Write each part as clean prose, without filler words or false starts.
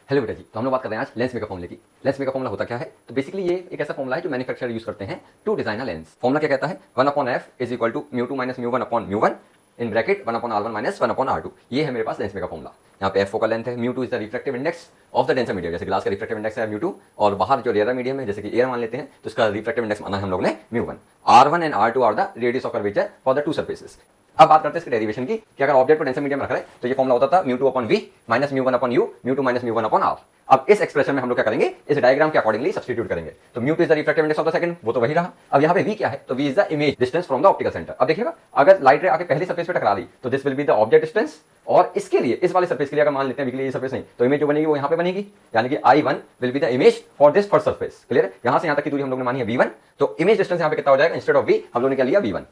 Hello बेटा जी, तो हम लोग बात कर रहे हैं आज लेंस मेकर फॉर्मूले की। लेंस मेकर फॉर्मूला होता क्या है? तो बेसिकली ये एक ऐसा फॉर्मूला है जो मैन्युफैक्चरर यूज करते हैं to design a lens. Formula क्या कहता है? 1/f इज इक्वल टू म्यू2 माइनस म्यू1/म्यू1 in bracket 1/r1 minus 1/r2। ये है मेरे पास लेंस मेकर फॉर्मूला। यहाँ पे f फोकल लेंथ है, म्यू2 is the refractive index of the denser medium. जैसे ग्लास का रिफ्रैक्टिव इंडेक्स है म्यू2 और बाहर जो रेयर मीडियम है जैसे कि एयर मान लेते हैं तो इसका रिफ्रैक्टिव इंडेक्स माना है हम लोग ने म्यू1। r1 and r2 are the radius of curvature for the two surfaces. अब बात करते हैं इसके डेरिवेशन की कि अगर ऑब्जेक्ट को डेंसर मीडियम रख रहे हैं तो ये फॉर्मूला होता था म्यू2/v माइनस म्यू1/u म्यू2 माइनस म्यू1/r। अब इस एक्सप्रेशन में हम लोग क्या करेंगे? इस डायग्राम के अकॉर्डिंगली सब्स्टिट्यूट करेंगे। तो म्यू2 is the refractive index of the second, वो तो वही रहा। अब यहाँ पे v क्या है? तो v is the image distance from the optical centre. अब देखिएगा अगर लाइट रे आके पहली सरफेस पे टकरा रही तो this will be the object distance, और इसके लिए इस वाले सरफेस के लिए अगर मान लेते हैं ये सरफेस नहीं तो इमेज जो बनेगी वो यहाँ पे बनेगी, यानी कि I1 will be the image for this first surface. Clear है? यहाँ से यहाँ तक की दूरी हम लोग ने मानी है v1, तो इमेज डिस्टेंस यहाँ पे कितना हो जाएगा? इंस्टेड ऑफ v हम लोग ने क्या लिया? v1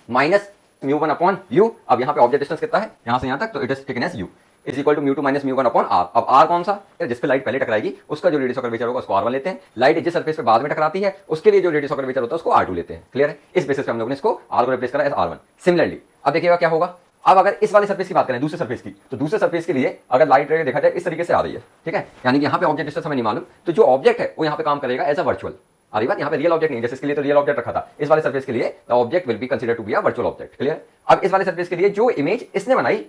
minus म्यू1/u। अब यहाँ पे ऑब्जेक्ट डिस्टेंस कितना है? यहाँ से यहाँ तक, तो it is taken as u is equal to म्यू2 माइनस म्यू1/r। अब r कौन सा? जिस पे लाइट पहले टकराएगी उसका जो रेडियस ऑफ कर्वेचर होगा उसको r1 लेते हैं। लाइट जिस सरफेस पे बाद में टकराती है उसके लिए जो रेडियस ऑफ कर्वेचर होता है उसको r2 लेते हैं। क्लियर है? इस बेसिस पे हम लोगों ने इसको r को रिप्लेस करा एज r1। सिमिलरली अब देखिएगा क्या होगा। अब अगर इस वाले सरफेस की बात करें, दूसरे सरफेस की, तो दूसरे सरफेस के लिए अगर लाइट रे देखा जाए इस तरीके से आ रही है, ठीक है, यानी कि यहाँ पे ऑब्जेक्ट डिस्टेंस हमें नहीं मालूम, तो जो ऑब्जेक्ट है वो यहाँ पे काम करेगा एज अ वर्चुअल। अरे बात, यहाँ पे रियल ऑब्जेक्ट नहीं, जैसे इसके लिए तो रियल ऑब्जेक्ट रखा था, इस वाले सरफेस के लिए the object will be considered to be a virtual object. Clear? अब इस वाले सरफेस के लिए जो इमेज इसने बनाई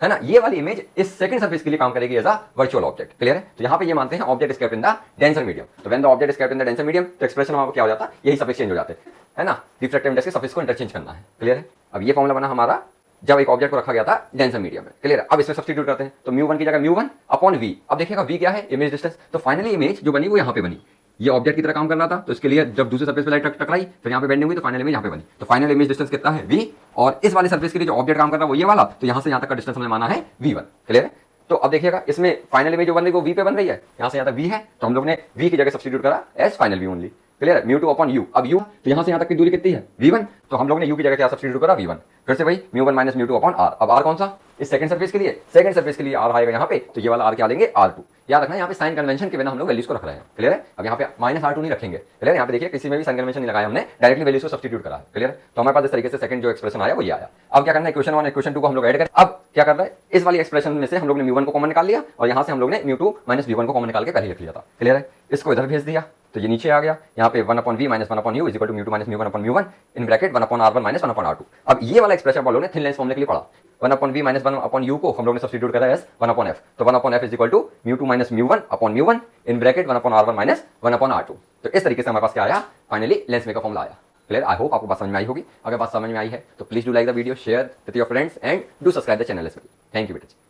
है ना, ये वाली इमेज इस सेकंड सरफेस के लिए काम करेगी as a virtual object. Clear है? तो यहाँ पे ये मानते हैं object is kept in the denser medium. तो when the object is kept in the denser medium तो एक्सप्रेशन वहां क्या हो जाता है? यही सफिक्स चेंज हो जाते हैं ना, रिफ्रैक्टिव इंडेक्स के सफिक्स को इंटरचेंज करना है। क्लियर है? अब ये फॉर्मूला बना हमारा जब एक ऑब्जेक्ट को रखा गया था डेंसर मीडियम में। क्लियर है? अब इसमें सब्स्टिट्यूट करते हैं तो म्यू1 की जगह म्यू1/v। अब देखिएगा v क्या है? Image distance. तो फाइनली इमेज जो बनी वो यहाँ पे बनी, ये ऑब्जेक्ट की तरह काम कर रहा था, तो इसके लिए जब दूसरे सरफेस पे लाइट टकराई फिर यहाँ पे बेंडिंग हुई तो फाइनल इमेज यहाँ पे बनी। तो फाइनल इमेज डिस्टेंस कितना है? v। और इस वाले सरफेस के लिए जो ऑब्जेक्ट काम कर रहा है वो ये वाला, तो यहाँ से यहाँ तक का डिस्टेंस हमने माना है v1। क्लियर है? तो अब देखिएगा इसमें फाइनल इमेज जो बन रही है वो v पे बन रही है, यहाँ से यहाँ तक v है, तो हम लोग ने v की जगह सब्स्टिट्यूट करा as final v only. Clear है? म्यू2/u। अब u तो यहाँ से यहाँ तक की दूरी कितनी है? v1, तो हम लोग ने u की जगह क्या सब्स्टिट्यूट करा? v1। फिर से वही म्यू1 माइनस म्यू2/r। अब r कौन सा? इस सेकंड सरफेस के लिए, सेकंड सरफेस के लिए r आएगा यहाँ पे, तो ये वाला r क्या लेंगे? r2। याद रखना यहाँ पे साइन कन्वेंशन के बिना हम लोग वैल्यूज को रख रहे हैं। क्लियर है? अब यहाँ पे -r2 नहीं रखेंगे। क्लियर है? यहाँ पे देखिए किसी में भी साइन कन्वेंशन नहीं लगाया हमने, डायरेक्टली वैल्यूज को सब्स्टिट्यूट करा है। क्लियर है? तो हमारे पास इस तरीके से सेकंड जो एक्सप्रेशन आया वो ये आया। अब क्या करना है? इक्वेशन 1 इक्वेशन 2 को हम लोग ऐड करें। अब क्या कर रहा है? इस वाली एक्सप्रेशन में से हम लोग ने म्यू1 को कॉमन निकाल लिया और यहाँ से हम लोग ने म्यू2 माइनस v1 को कॉमन निकाल के पहले लिख लिया था। क्लियर है? इसको इधर भेज दिया तो ये नीचे आ गया। यहाँ पे 1/v minus 1/u is equal to म्यू2 माइनस म्यू1/म्यू1 in bracket 1/r1 minus 1/r2। अब ये वाला एक्सप्रेशन हम लोग ने थिन लेंस फॉर्मूले के लिए पढ़ा। 1/v माइनस 1/u को हम लोग ने सब्स्टिट्यूट करा एज 1/f। तो 1/f इज इक्वल टू म्यू2 माइनस म्यू1/म्यू1 in bracket 1/r1 minus 1/r2। तो इस तरीके से हमारे पास क्या आया? फाइनली लेंस मेकर फॉर्मूला आया। क्लियर? आई होप आपको बात समझ में आई होगी। अगर बात समझ में आई है तो please do like the video, share with your friends and do subscribe the channel as well. Thank you बेटा।